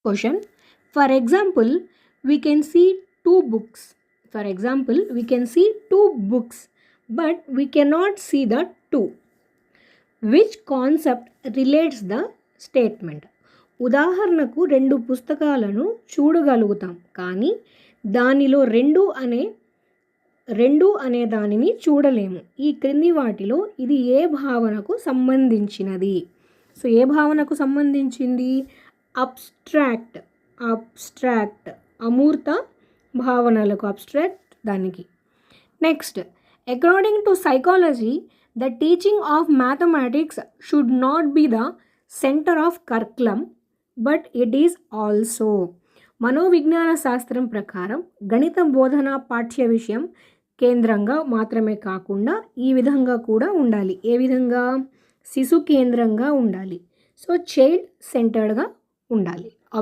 Question. For example, we can see two books. For example, we can see two books, but we cannot see the two. Which concept relates the statement? ఉదాహరణకు రెండు పుస్తకాలను చూడగలుగుతాం, కానీ దానిలో రెండు అనే దానిని చూడలేము. ఈ క్రింది వాటిలో ఇది ఏ భావనకు సంబంధించినది? సో ఏ భావనకు సంబంధించింది? అబ్స్ట్రాక్ట్ అమూర్త భావనలకు, అబ్స్ట్రాక్ట్ దానికి. Next, according to psychology the teaching of mathematics should not be the centre of curriculum but it is also. మనోవిజ్ఞాన శాస్త్రం ప్రకారం గణిత బోధన పాఠ్య విషయం కేంద్రంగా మాత్రమే కాకుండా ఈ విధంగా కూడా ఉండాలి. ఏ విధంగా? శిశు కేంద్రంగా ఉండాలి. సో చైల్డ్ సెంటర్డ్గా ఉండాలి.